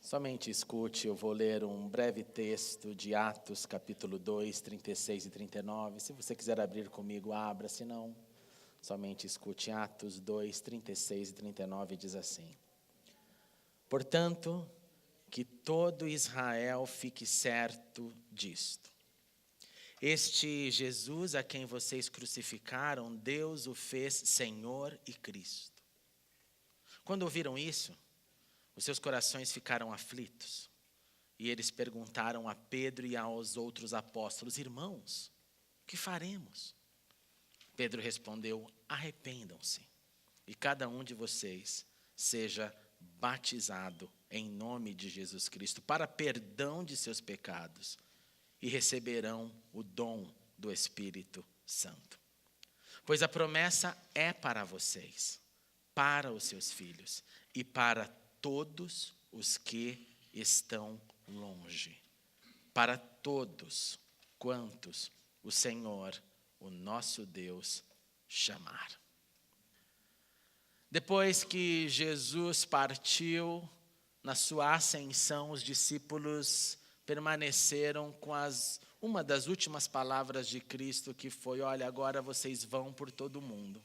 Somente escute, eu vou ler um breve texto de Atos, capítulo 2, 36 e 39. Se você quiser abrir comigo, abra, se não, somente escute. Atos 2, 36 e 39 diz assim: Portanto, que todo Israel fique certo disto. Este Jesus a quem vocês crucificaram, Deus o fez Senhor e Cristo. Quando ouviram isso, os seus corações ficaram aflitos, e eles perguntaram a Pedro e aos outros apóstolos: Irmãos, o que faremos? Pedro respondeu: Arrependam-se, e cada um de vocês seja batizado em nome de Jesus Cristo para perdão de seus pecados, e receberão o dom do Espírito Santo. Pois a promessa é para vocês, para os seus filhos e para todos os que estão longe, para todos quantos o Senhor, o nosso Deus, chamar. Depois que Jesus partiu, na sua ascensão, os discípulos permaneceram com uma das últimas palavras de Cristo, que foi: olha, agora vocês vão por todo o mundo,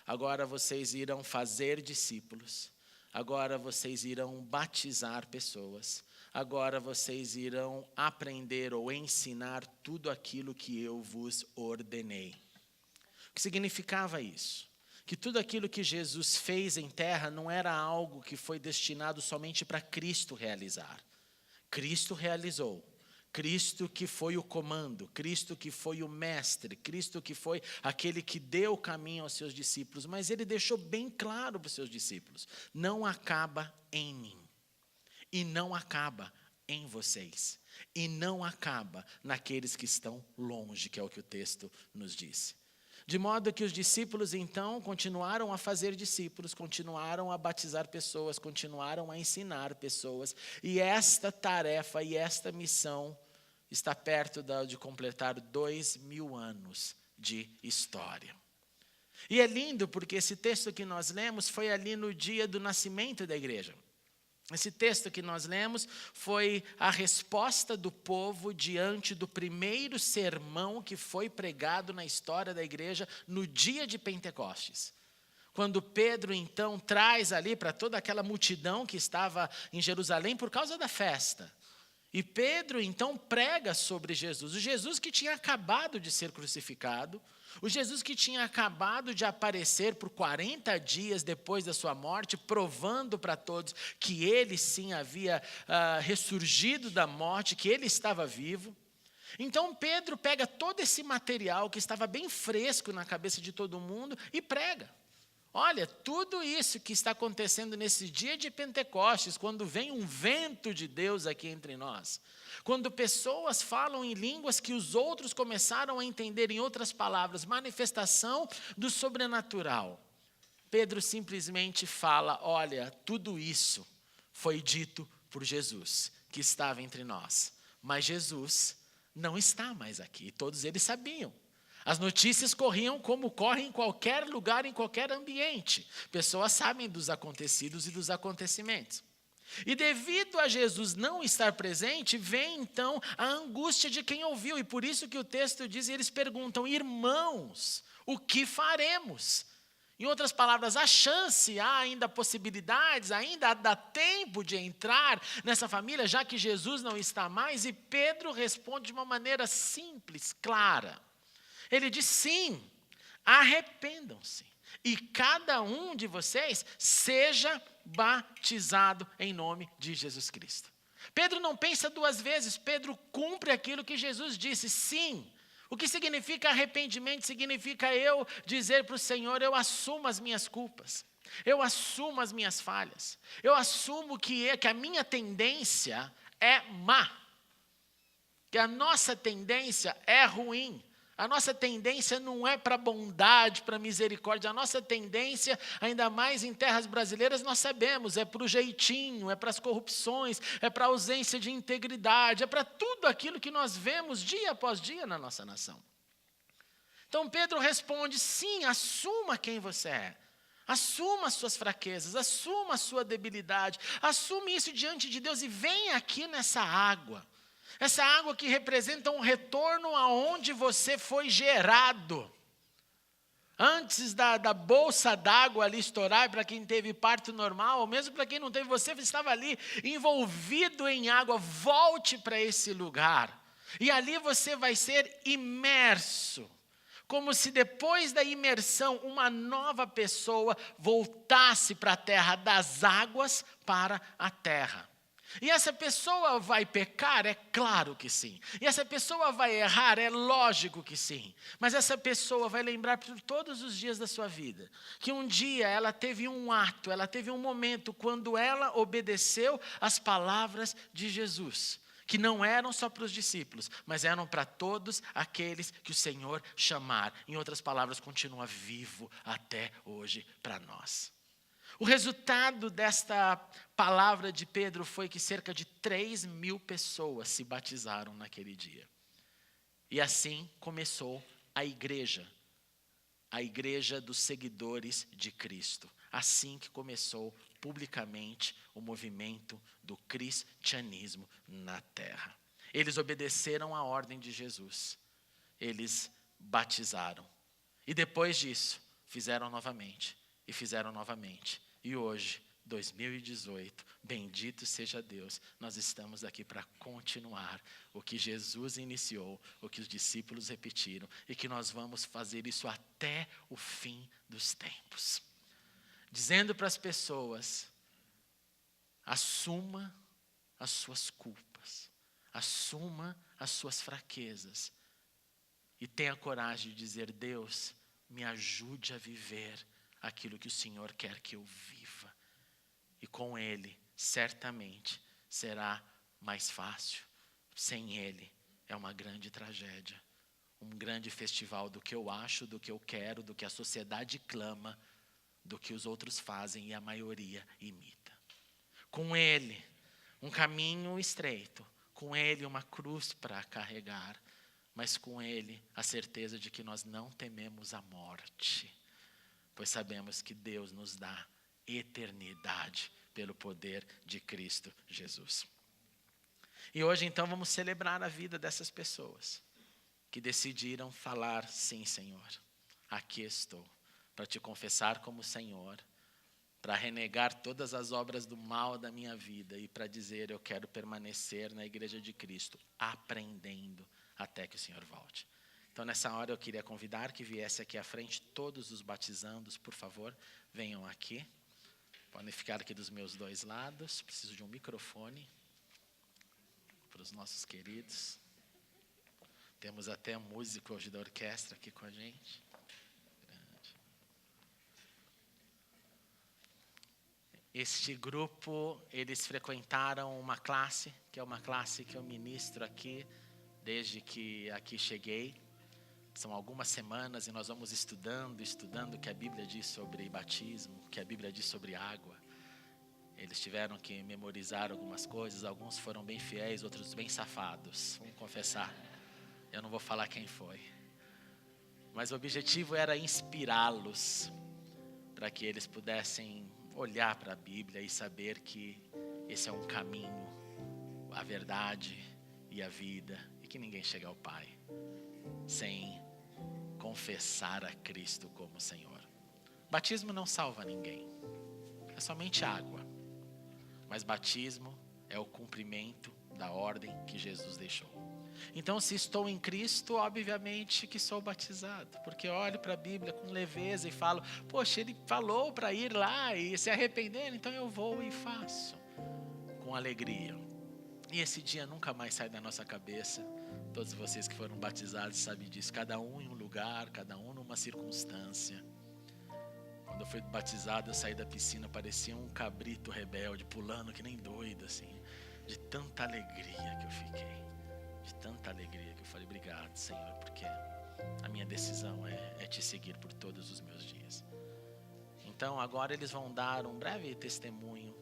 agora vocês irão fazer discípulos, agora vocês irão batizar pessoas, agora vocês irão aprender ou ensinar tudo aquilo que eu vos ordenei. O que significava isso? Que tudo aquilo que Jesus fez em terra não era algo que foi destinado somente para Cristo realizar. Cristo realizou. Cristo que foi o comando, Cristo que foi o mestre, Cristo que foi aquele que deu o caminho aos seus discípulos, mas ele deixou bem claro para os seus discípulos: não acaba em mim, e não acaba em vocês, e não acaba naqueles que estão longe, que é o que o texto nos disse. De modo que os discípulos, então, continuaram a fazer discípulos, continuaram a batizar pessoas, continuaram a ensinar pessoas. E esta tarefa e esta missão está perto de completar 2000 anos de história. E é lindo porque esse texto que nós lemos foi ali no dia do nascimento da igreja. Esse texto que nós lemos foi a resposta do povo diante do primeiro sermão que foi pregado na história da igreja no dia de Pentecostes. Quando Pedro, então, traz ali para toda aquela multidão que estava em Jerusalém por causa da festa. E Pedro, então, prega sobre Jesus. O Jesus que tinha acabado de ser crucificado, o Jesus que tinha acabado de aparecer por 40 dias depois da sua morte, provando para todos que ele sim havia ressurgido da morte, que ele estava vivo. Então Pedro pega todo esse material que estava bem fresco na cabeça de todo mundo e prega. Olha, tudo isso que está acontecendo nesse dia de Pentecostes, quando vem um vento de Deus aqui entre nós, quando pessoas falam em línguas que os outros começaram a entender, em outras palavras, manifestação do sobrenatural. Pedro simplesmente fala: olha, tudo isso foi dito por Jesus, que estava entre nós. Mas Jesus não está mais aqui, todos eles sabiam. As notícias corriam como correm em qualquer lugar, em qualquer ambiente. Pessoas sabem dos acontecidos e dos acontecimentos. E devido a Jesus não estar presente, vem então a angústia de quem ouviu. E por isso que o texto diz, e eles perguntam: irmãos, o que faremos? Em outras palavras, há chance, há ainda possibilidades, ainda dá tempo de entrar nessa família, já que Jesus não está mais? E Pedro responde de uma maneira simples, clara. Ele diz: sim, arrependam-se, e cada um de vocês seja batizado em nome de Jesus Cristo. Pedro não pensa duas vezes, Pedro cumpre aquilo que Jesus disse, sim. O que significa arrependimento? Significa eu dizer para o Senhor: eu assumo as minhas culpas, eu assumo as minhas falhas, eu assumo que a minha tendência é má, que a nossa tendência é ruim. A nossa tendência não é para bondade, para misericórdia. A nossa tendência, ainda mais em terras brasileiras, nós sabemos, é para o jeitinho, é para as corrupções, é para a ausência de integridade, é para tudo aquilo que nós vemos dia após dia na nossa nação. Então Pedro responde: sim, assuma quem você é. Assuma as suas fraquezas, assuma a sua debilidade, assume isso diante de Deus e vem aqui nessa água. Essa água que representa um retorno aonde você foi gerado. Antes da bolsa d'água ali estourar, para quem teve parto normal, ou mesmo para quem não teve, você estava ali envolvido em água. Volte para esse lugar. E ali você vai ser imerso. Como se depois da imersão, uma nova pessoa voltasse para a terra, das águas para a terra. E essa pessoa vai pecar? É claro que sim. E essa pessoa vai errar? É lógico que sim. Mas essa pessoa vai lembrar por todos os dias da sua vida que um dia ela teve um ato, ela teve um momento quando ela obedeceu às palavras de Jesus, que não eram só para os discípulos, mas eram para todos aqueles que o Senhor chamar. Em outras palavras, continua vivo até hoje para nós. O resultado desta palavra de Pedro foi que cerca de 3.000 pessoas se batizaram naquele dia. E assim começou a igreja dos seguidores de Cristo. Assim que começou publicamente o movimento do cristianismo na terra. Eles obedeceram à ordem de Jesus. Eles batizaram. E depois disso, fizeram novamente. E fizeram novamente. E hoje, 2018, bendito seja Deus, nós estamos aqui para continuar o que Jesus iniciou, o que os discípulos repetiram, e que nós vamos fazer isso até o fim dos tempos. Dizendo para as pessoas, assuma as suas culpas, assuma as suas fraquezas, e tenha coragem de dizer, Deus, me ajude a viver aquilo que o Senhor quer que eu viva. E com Ele, certamente, será mais fácil. Sem Ele, é uma grande tragédia. Um grande festival do que eu acho, do que eu quero, do que a sociedade clama, do que os outros fazem e a maioria imita. Com Ele, um caminho estreito. Com Ele, uma cruz para carregar. Mas com Ele, a certeza de que nós não tememos a morte. Pois sabemos que Deus nos dá eternidade pelo poder de Cristo Jesus. E hoje então vamos celebrar a vida dessas pessoas que decidiram falar, sim Senhor, aqui estou, para te confessar como Senhor, para renegar todas as obras do mal da minha vida e para dizer eu quero permanecer na igreja de Cristo, aprendendo até que o Senhor volte. Então, nessa hora, eu queria convidar que viesse aqui à frente todos os batizandos, por favor, venham aqui. Podem ficar aqui dos meus dois lados. Preciso de um microfone para os nossos queridos. Temos até um músico hoje da orquestra aqui com a gente. Grande. Este grupo, eles frequentaram uma classe, que é uma classe que eu ministro aqui, desde que aqui cheguei. São algumas semanas e nós vamos estudando o que a Bíblia diz sobre batismo, o que a Bíblia diz sobre água. Eles tiveram que memorizar algumas coisas, alguns foram bem fiéis, outros bem safados. Vamos confessar, eu não vou falar quem foi. Mas o objetivo era inspirá-los, para que eles pudessem olhar para a Bíblia e saber que esse é um caminho, a verdade e a vida, e que ninguém chega ao Pai sem confessar a Cristo como Senhor. Batismo não salva ninguém, é somente água. Mas batismo é o cumprimento da ordem que Jesus deixou. Então, se estou em Cristo, obviamente que sou batizado, porque olho para a Bíblia com leveza e falo, poxa, ele falou para ir lá e se arrepender, então eu vou e faço, com alegria. E esse dia nunca mais sai da nossa cabeça. Todos vocês que foram batizados sabem disso, cada um em um lugar, cada um numa circunstância. Quando eu fui batizado, eu saí da piscina, parecia um cabrito rebelde, pulando que nem doido, assim, de tanta alegria que eu fiquei. De tanta alegria que eu falei, obrigado, Senhor, porque a minha decisão é te seguir por todos os meus dias. Então, agora eles vão dar um breve testemunho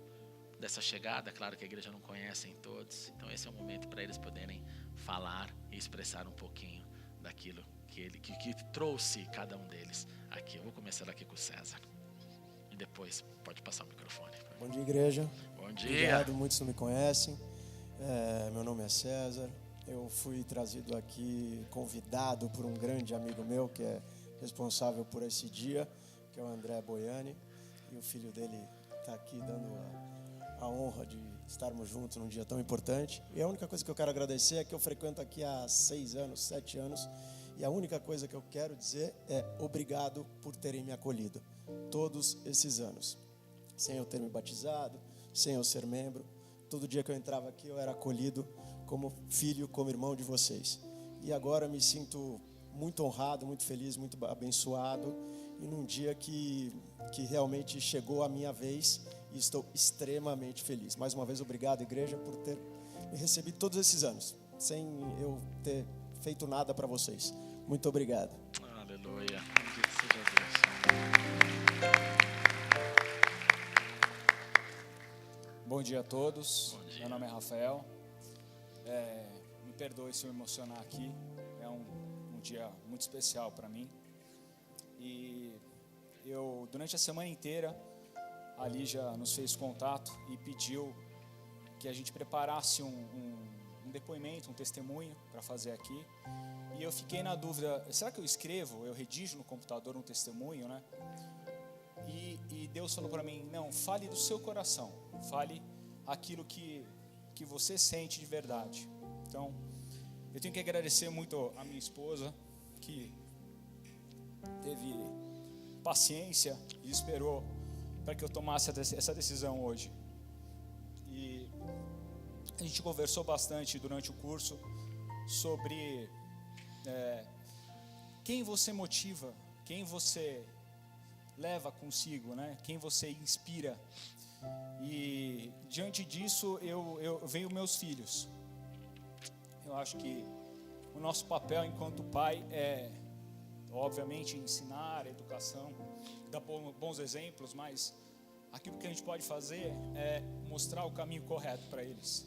dessa chegada. Claro que a igreja não conhece em todos, então esse é o momento para eles poderem falar e expressar um pouquinho daquilo que trouxe cada um deles aqui. Eu vou começar aqui com o César. depois pode passar o microfone. Bom dia, igreja. Bom dia. Obrigado, muitos não me conhecem. Meu nome é César. Eu fui trazido aqui, convidado por um grande amigo meu, que é responsável por esse dia, que é o André Boiani. E o filho dele está aqui dando a honra de estarmos juntos num dia tão importante. E a única coisa que eu quero agradecer é que eu frequento aqui há 6 anos, 7 anos. E a única coisa que eu quero dizer é obrigado por terem me acolhido todos esses anos. Sem eu ter me batizado, sem eu ser membro, todo dia que eu entrava aqui eu era acolhido como filho, como irmão de vocês. E agora me sinto muito honrado, muito feliz, muito abençoado. E num dia que realmente chegou a minha vez e estou extremamente feliz. Mais uma vez, obrigado, igreja, por ter me recebido todos esses anos, sem eu ter feito nada para vocês. Muito obrigado. Aleluia. Bendito seja Deus. Bom dia a todos. Bom dia. Meu nome é Rafael. Me perdoe se eu emocionar aqui. É um dia muito especial para mim. E eu, durante a semana inteira, a Lígia nos fez contato e pediu que a gente preparasse um depoimento, um testemunho para fazer aqui. E eu fiquei na dúvida, será que eu escrevo, eu redijo no computador um testemunho, né? E Deus falou para mim, não, fale do seu coração, fale aquilo que você sente de verdade. Então, eu tenho que agradecer muito a minha esposa, que teve paciência e esperou para que eu tomasse essa decisão hoje. E a gente conversou bastante durante o curso sobre quem você motiva, quem você leva consigo, né? Quem você inspira. E diante disso eu vejo meus filhos. Eu acho que o nosso papel enquanto pai é, obviamente, ensinar a educação, dar bons exemplos, mas aquilo que a gente pode fazer é mostrar o caminho correto para eles.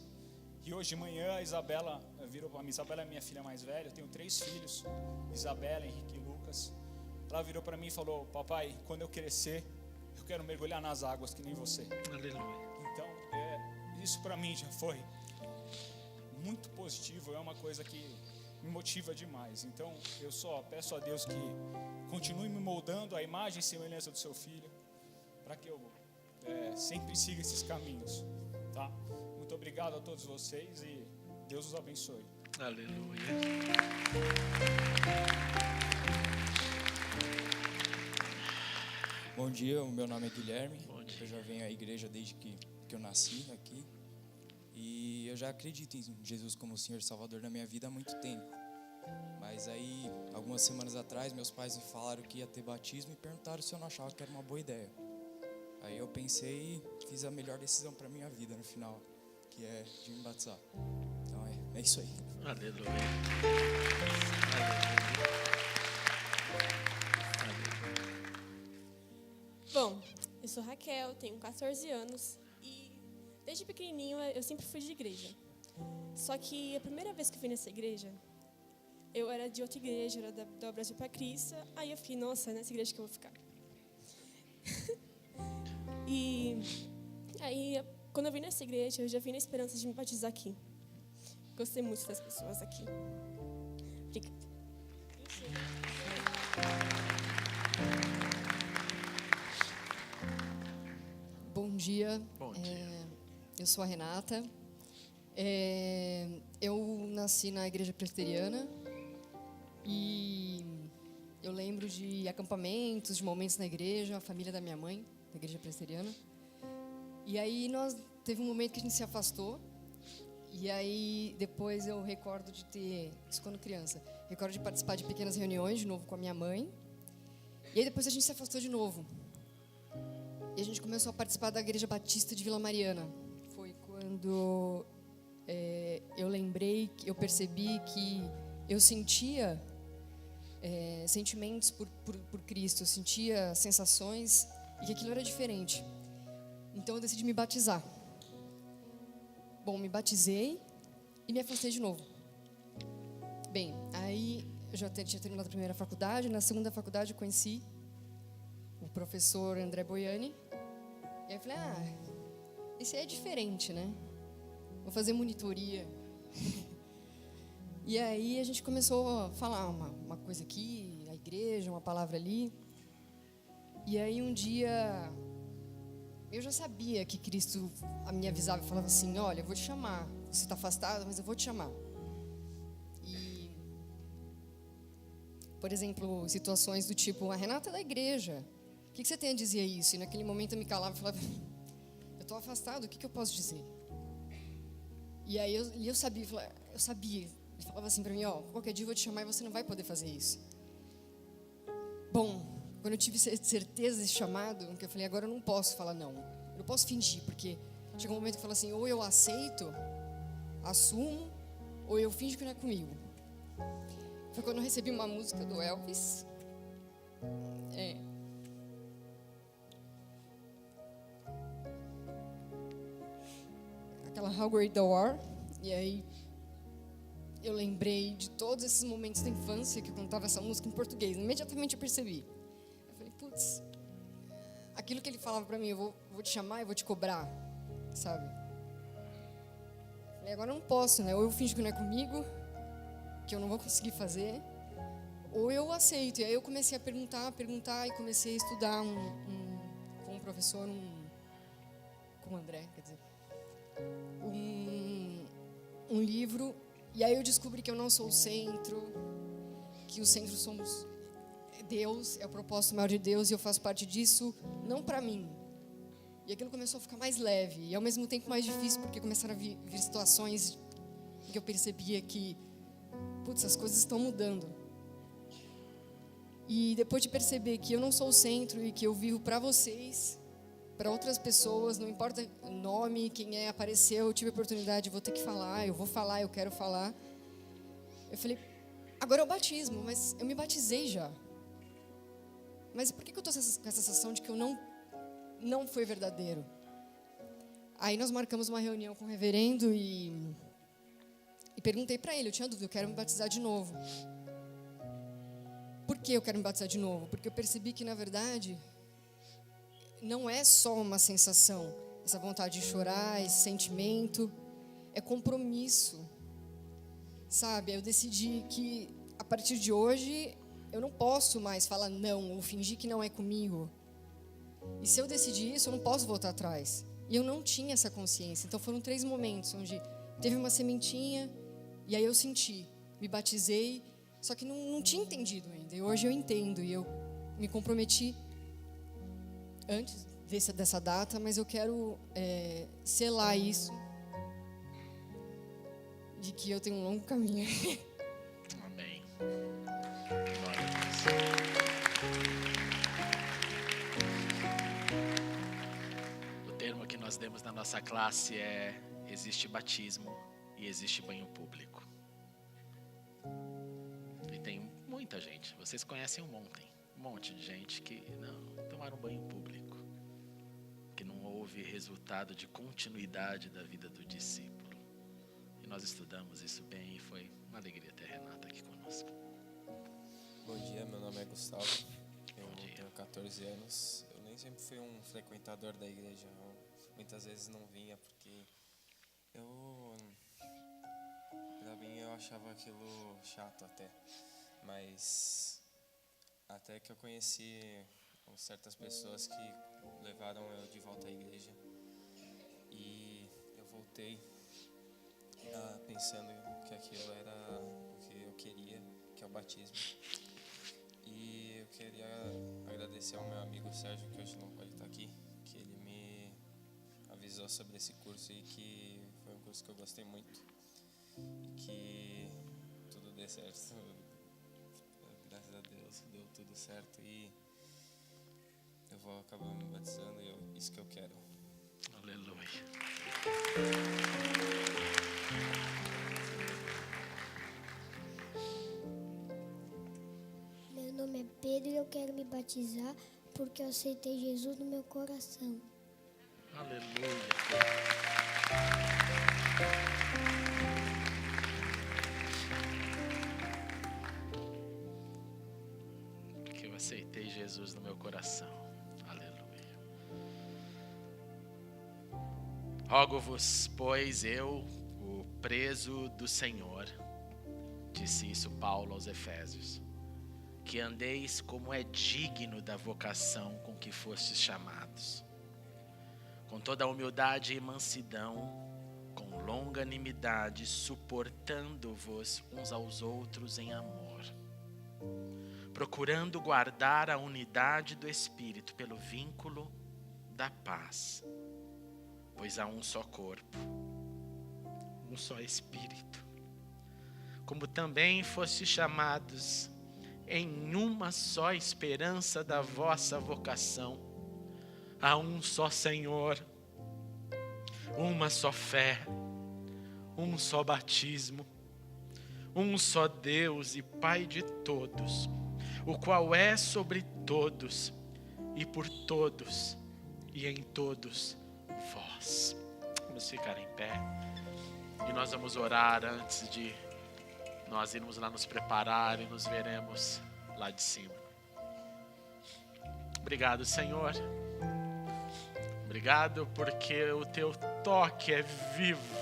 E hoje de manhã a Isabela virou para mim. Isabela é minha filha mais velha, eu tenho 3 filhos, Isabela, Henrique e Lucas. Ela virou para mim e falou, papai, quando eu crescer, eu quero mergulhar nas águas que nem você. Aleluia. Então, isso para mim já foi muito positivo, é uma coisa que me motiva demais. Então, eu só peço a Deus que continue me moldando a imagem e semelhança do seu filho, para que eu sempre siga esses caminhos, tá? Muito obrigado a todos vocês e Deus os abençoe. Aleluia. Bom dia, o meu nome é Guilherme. Bom dia. Eu já venho à igreja desde que eu nasci aqui. E eu já acredito em Jesus como Senhor e Salvador na minha vida há muito tempo. Mas aí, algumas semanas atrás, meus pais me falaram que ia ter batismo e perguntaram se eu não achava que era uma boa ideia. Aí eu pensei e fiz a melhor decisão para minha vida no final, que é de me batizar. Então é isso aí. Aleluia. Bom, eu sou Raquel, tenho 14 anos e desde pequenininho eu sempre fui de igreja. Só que a primeira vez que eu fui nessa igreja, eu era de outra igreja, era da Brasil para Cristo. Aí eu fiquei, nossa, é nessa igreja que eu vou ficar. E aí, quando eu vim nessa igreja, eu já vim na esperança de me batizar aqui. Gostei muito das pessoas aqui. Obrigada. Bom dia. Bom dia. Eu sou a Renata. Eu nasci na igreja presbiteriana e eu lembro de acampamentos, de momentos na igreja, a família da minha mãe, da igreja presbiteriana. E aí teve um momento que a gente se afastou. E aí depois eu recordo de ter, isso quando criança, recordo de participar de pequenas reuniões de novo com a minha mãe. E aí depois a gente se afastou de novo. E a gente começou a participar da Igreja Batista de Vila Mariana. Foi quando eu lembrei, eu percebi que eu sentia sentimentos por Cristo, eu sentia sensações e que aquilo era diferente. Então eu decidi me batizar. Bom, me batizei e me afastei de novo. Bem, aí eu já tinha terminado a primeira faculdade. Na segunda faculdade eu conheci o professor André Boiani. E aí eu falei, esse aí é diferente, né? Vou fazer monitoria. E aí a gente começou a falar uma coisa aqui, a igreja, uma palavra ali. E aí um dia, eu já sabia que Cristo me avisava e falava assim, olha, eu vou te chamar. Você está afastado, mas eu vou te chamar. E, por exemplo, situações do tipo, a Renata é da igreja. O que você tem a dizer a isso? E naquele momento eu me calava e falava, eu estou afastado, o que eu posso dizer? E aí eu sabia. Ele falava assim para mim, qualquer dia eu vou te chamar e você não vai poder fazer isso. Bom, quando eu tive certeza desse chamado, que eu falei, agora eu não posso falar não. Eu não posso fingir, porque chega um momento que eu falo assim, ou eu aceito, assumo, ou eu finjo que não é comigo. Foi quando eu recebi uma música do Elvis. Aquela How Great Thou Art. E aí eu lembrei de todos esses momentos da infância que eu cantava essa música em português. Imediatamente eu percebi. Eu falei, putz, aquilo que ele falava pra mim, eu vou te chamar e vou te cobrar, sabe? Eu falei, agora eu não posso, né? Ou eu finjo que não é comigo, que eu não vou conseguir fazer, ou eu aceito. E aí eu comecei a perguntar e comecei a estudar com um professor, com o André, quer dizer, um livro. E aí eu descobri que eu não sou o centro, que o centro somos Deus, é o propósito maior de Deus, e eu faço parte disso, não para mim. E aquilo começou a ficar mais leve, e ao mesmo tempo mais difícil, porque começaram a vir situações em que eu percebia que, putz, as coisas estão mudando. E depois de perceber que eu não sou o centro e que eu vivo para vocês, para outras pessoas, não importa o nome, quem apareceu, eu tive a oportunidade, eu vou ter que falar, eu vou falar, eu quero falar. Eu falei, agora é o batismo, mas eu me batizei já. Mas por que eu estou com essa sensação de que eu não foi verdadeiro? Aí nós marcamos uma reunião com o reverendo e perguntei para ele, eu tinha dúvida, eu quero me batizar de novo. Por que eu quero me batizar de novo? Porque eu percebi que, na verdade, não é só uma sensação, essa vontade de chorar, esse sentimento, é compromisso, sabe? Eu decidi que, a partir de hoje, eu não posso mais falar não, ou fingir que não é comigo. E se eu decidir isso, eu não posso voltar atrás. E eu não tinha essa consciência. Então foram 3 momentos onde teve uma sementinha, e aí eu senti, me batizei, só que não tinha entendido ainda. E hoje eu entendo, e eu me comprometi antes dessa data, mas eu quero selar isso, de que eu tenho um longo caminho. Amém. Glória a Deus. O termo que nós demos na nossa classe é: existe batismo e existe banho público. E tem muita gente, vocês conhecem um monte de gente que não tomaram banho público, que não houve resultado de continuidade da vida do discípulo. E nós estudamos isso bem e foi uma alegria ter a Renata aqui conosco. Bom dia, meu nome é Gustavo, eu Bom dia. tenho 14 anos, eu nem sempre fui um frequentador da igreja, muitas vezes não vinha porque pra mim eu achava aquilo chato até, mas até que eu conheci certas pessoas que levaram eu de volta à igreja e eu voltei pensando que aquilo era o que eu queria, que é o batismo. E eu queria agradecer ao meu amigo Sérgio, que hoje não pode estar aqui, que ele me avisou sobre esse curso e que foi um curso que eu gostei muito e que tudo dê certo. Graças a Deus deu tudo certo e eu vou acabar me batizando e isso que eu quero. Aleluia. Meu nome é Pedro e eu quero me batizar porque eu aceitei Jesus no meu coração. Aleluia. Que eu aceitei Jesus no meu coração. Aleluia. Rogo-vos, pois eu, o preso do Senhor, disse isso Paulo aos Efésios, que andeis como é digno da vocação com que fostes chamados, com toda a humildade e mansidão, com longanimidade, suportando-vos uns aos outros em amor, procurando guardar a unidade do Espírito pelo vínculo da paz, pois há um só corpo, um só Espírito, como também fostes chamados em uma só esperança da vossa vocação. Há um só Senhor, uma só fé, um só batismo, um só Deus e Pai de todos, o qual é sobre todos e por todos e em todos vós. Vamos ficar em pé e nós vamos orar antes de nós irmos lá nos preparar e nos veremos lá de cima. Obrigado, Senhor. Obrigado porque o teu toque é vivo.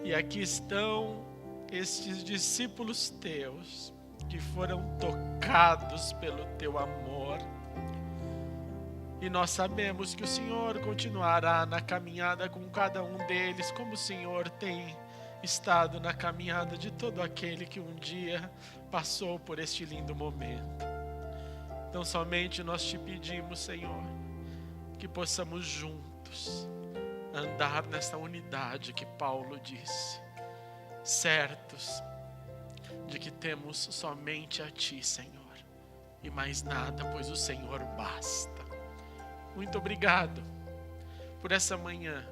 E aqui estão estes discípulos teus que foram tocados pelo teu amor. E nós sabemos que o Senhor continuará na caminhada com cada um deles, como o Senhor tem estado na caminhada de todo aquele que um dia passou por este lindo momento. Então somente nós te pedimos, Senhor, que possamos juntos andar nessa unidade que Paulo disse, certos de que temos somente a Ti, Senhor, e mais nada, pois o Senhor basta. Muito obrigado por essa manhã.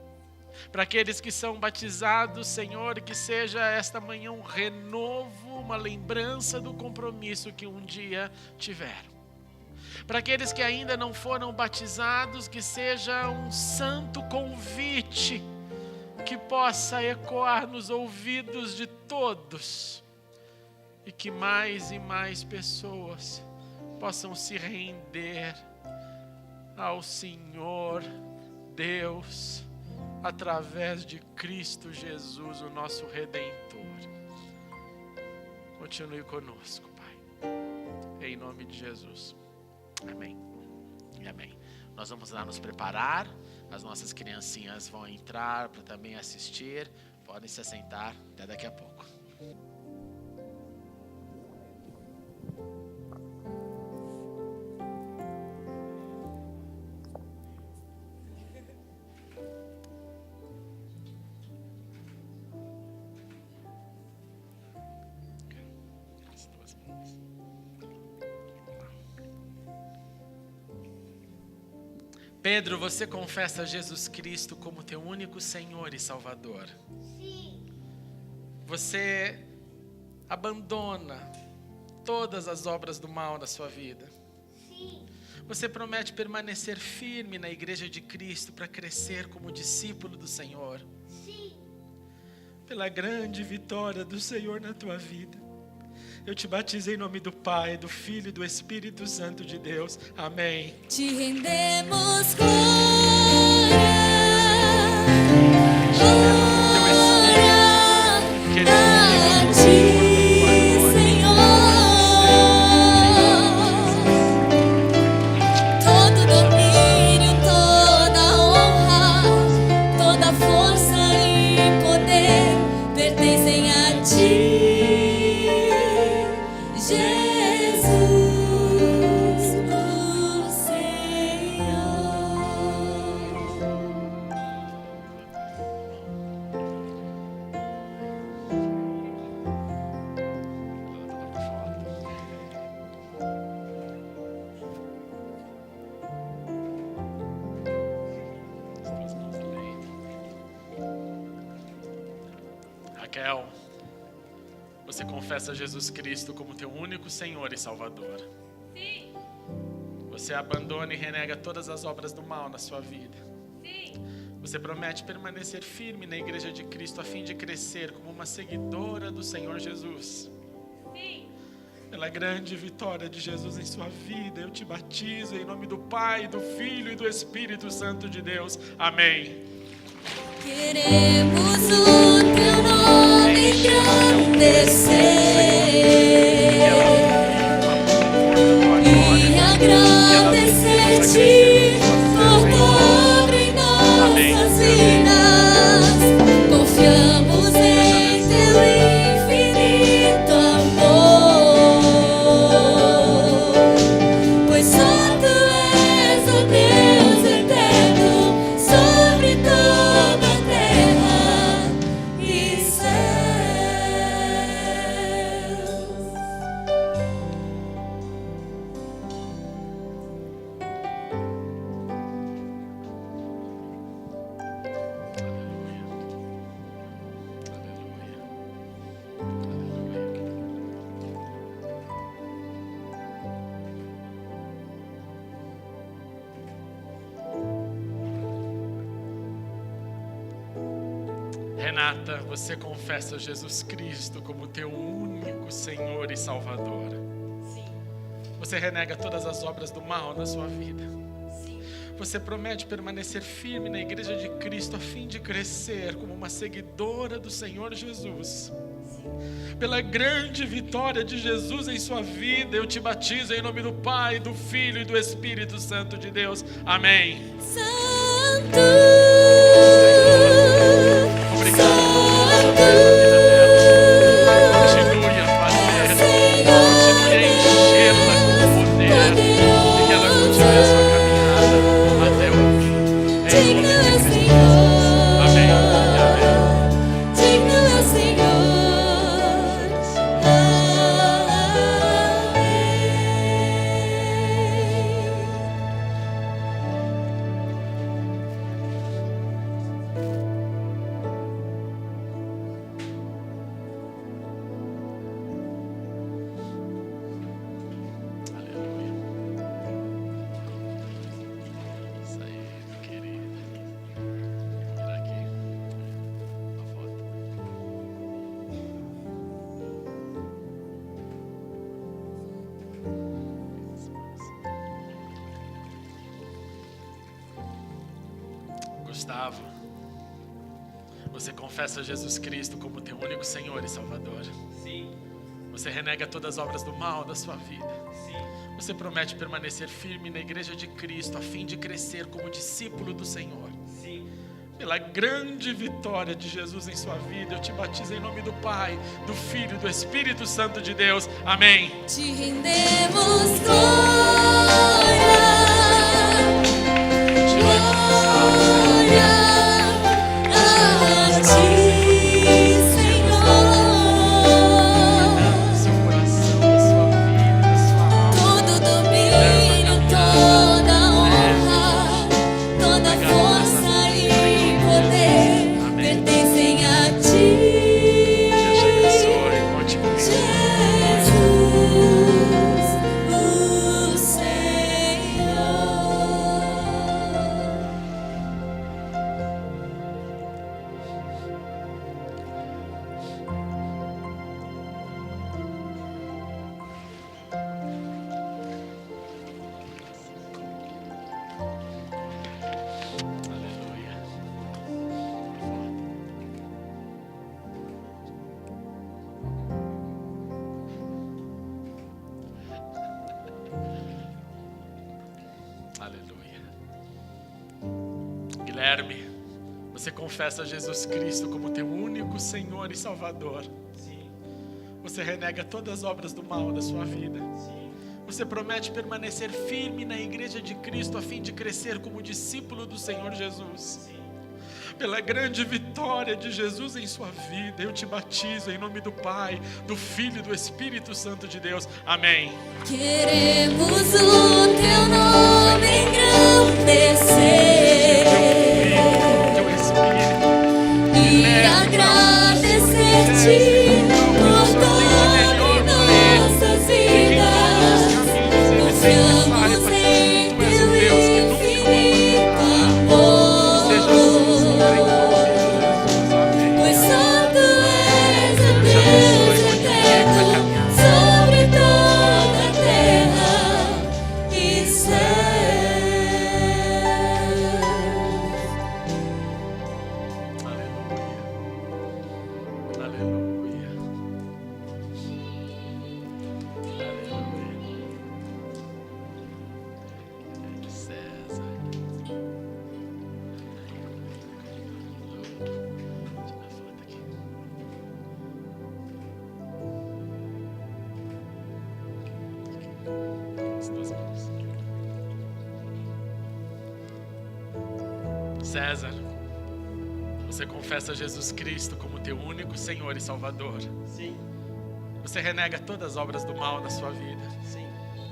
Para aqueles que são batizados, Senhor, que seja esta manhã um renovo, uma lembrança do compromisso que um dia tiveram. Para aqueles que ainda não foram batizados, que seja um santo convite que possa ecoar nos ouvidos de todos e que mais e mais pessoas possam se render ao Senhor Deus através de Cristo Jesus, o nosso Redentor. Continue conosco, Pai, em nome de Jesus. Amém e amém. Nós vamos lá nos preparar. As nossas criancinhas vão entrar para também assistir. Podem se assentar. Até daqui a pouco. Pedro, você confessa Jesus Cristo como teu único Senhor e Salvador? Sim. Você abandona todas as obras do mal na sua vida? Sim. Você promete permanecer firme na igreja de Cristo para crescer como discípulo do Senhor? Sim. Pela grande vitória do Senhor na tua vida, eu te batizo em nome do Pai, do Filho e do Espírito Santo de Deus. Amém. Te rendemos glória, a Ti, Senhor. Todo domínio, toda honra, toda força e poder pertencem a Ti. Jesus, o Senhor. Raquel, você confessa Jesus Cristo como teu único Senhor e Salvador? Sim. Você abandona e renega todas as obras do mal na sua vida? Sim. Você promete permanecer firme na igreja de Cristo a fim de crescer como uma seguidora do Senhor Jesus? Sim. Pela grande vitória de Jesus em sua vida, eu te batizo em nome do Pai, do Filho e do Espírito Santo de Deus. Amém. Queremos o teu nome engrandecer e agradecer-te por tua obra em nossas vidas. Confiamos em teu infinito amor, pois só tu és o Deus eterno sobre toda a terra e céus. Renata, você confessa Jesus Cristo como teu único Senhor e Salvador. Sim, Você renega todas as obras do mal na sua vida. sim. Você promete permanecer firme na igreja de Cristo a fim de crescer como uma seguidora do Senhor Jesus. Pela grande vitória de Jesus em sua vida, eu te batizo em nome do Pai, do Filho e do Espírito Santo de Deus. Amém. Santo, Obrigado. Continue a fazer, continue a enchê-la com poder e que ela continue a sua caminhada até o fim. Em digno nome é de o Cristo. Senhor, Amém. Amém. digno é o Senhor. Aleluia. Isso aí, meu querido. Vira aqui. Uma foto. Gustavo, você confessa Jesus Cristo como teu único Senhor e Salvador. Sim, Você renega todas as obras do mal da sua vida. sim, Você promete permanecer firme na igreja de Cristo a fim de crescer como discípulo do Senhor. sim. Pela grande vitória de Jesus em sua vida, eu te batizo em nome do Pai, do Filho e do Espírito Santo de Deus. Amém. Te rendemos glória, glória a ti, Senhor. Seu coração, da sua vida, da sua alma. Todo domínio, toda honra, toda força e poder pertencem a ti, Deus te abençoe, conte comigo. Jesus, o Senhor. Aleluia. Aleluia. Guilherme, você confessa Jesus Cristo como teu único Senhor e Salvador. Sim, Você renega todas as obras do mal da sua vida. sim, Você promete permanecer firme na igreja de Cristo a fim de crescer como discípulo do Senhor Jesus. sim. Pela grande vitória de Jesus em sua vida, eu te batizo em nome do Pai, do Filho e do Espírito Santo de Deus. Amém. Queremos o teu nome engrandecer Teu Espírito. e agradecer-te por toda em nossas vidas. Confiamos em teu infinito amor, pois só tu és o Deus eterno sobre toda a terra e céus. Aleluia. Aleluia. César. Tira a foto aqui. As duas mãos. César, você confessa Jesus Cristo como teu único Senhor e Salvador. Sim, Você renega todas as obras do mal na sua vida. sim,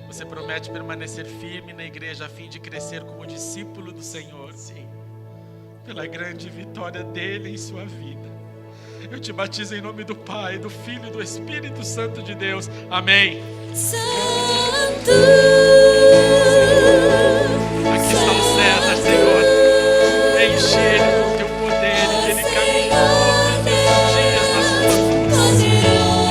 Você promete permanecer firme na igreja a fim de crescer como discípulo do Senhor. sim. Pela grande vitória dele em sua vida. Eu te batizo em nome do Pai, do Filho e do Espírito Santo de Deus. Amém. Santo. Aqui está o César, Senhor. Enche ele com teu poder e que ele caminhe todos esses dias nas tuas luzes.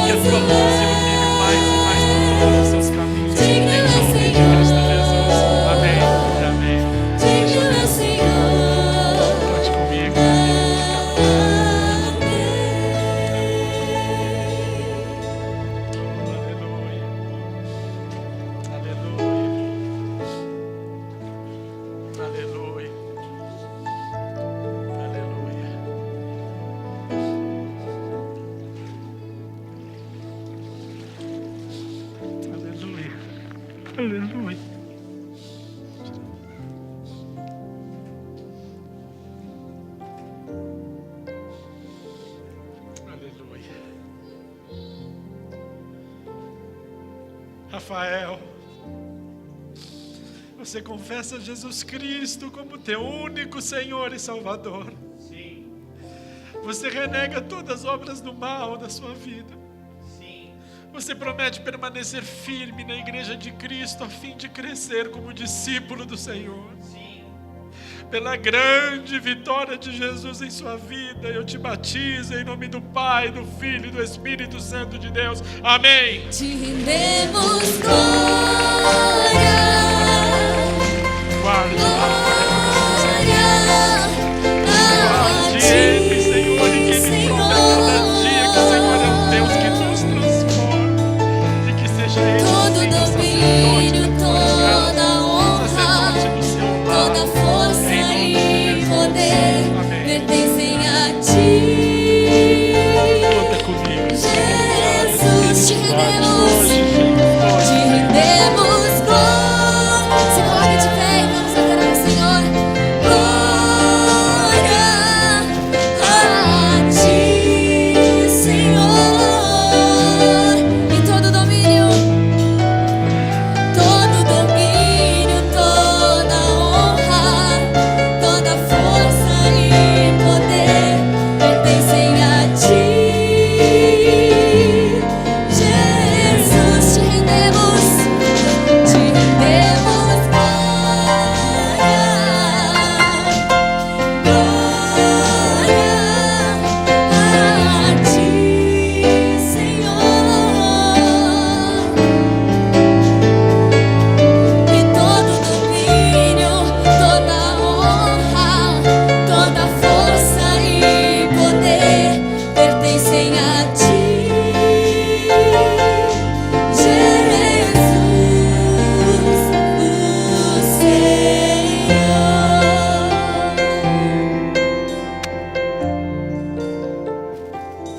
Que a tua luz ilumine mais e mais por todos os seus caminhos. Em nome de Cristo Jesus. Amém. Amém. Conte comigo. Aleluia. Aleluia. Aleluia. Aleluia. Aleluia. Aleluia. Rafael, você confessa Jesus Cristo como teu único Senhor e Salvador. Sim, Você renega todas as obras do mal da sua vida. sim, Você promete permanecer firme na igreja de Cristo a fim de crescer como discípulo do Senhor. sim. Pela grande vitória de Jesus em sua vida, eu te batizo em nome do Pai, do Filho e do Espírito Santo de Deus. Amém. Te rendemos glória. Guarde.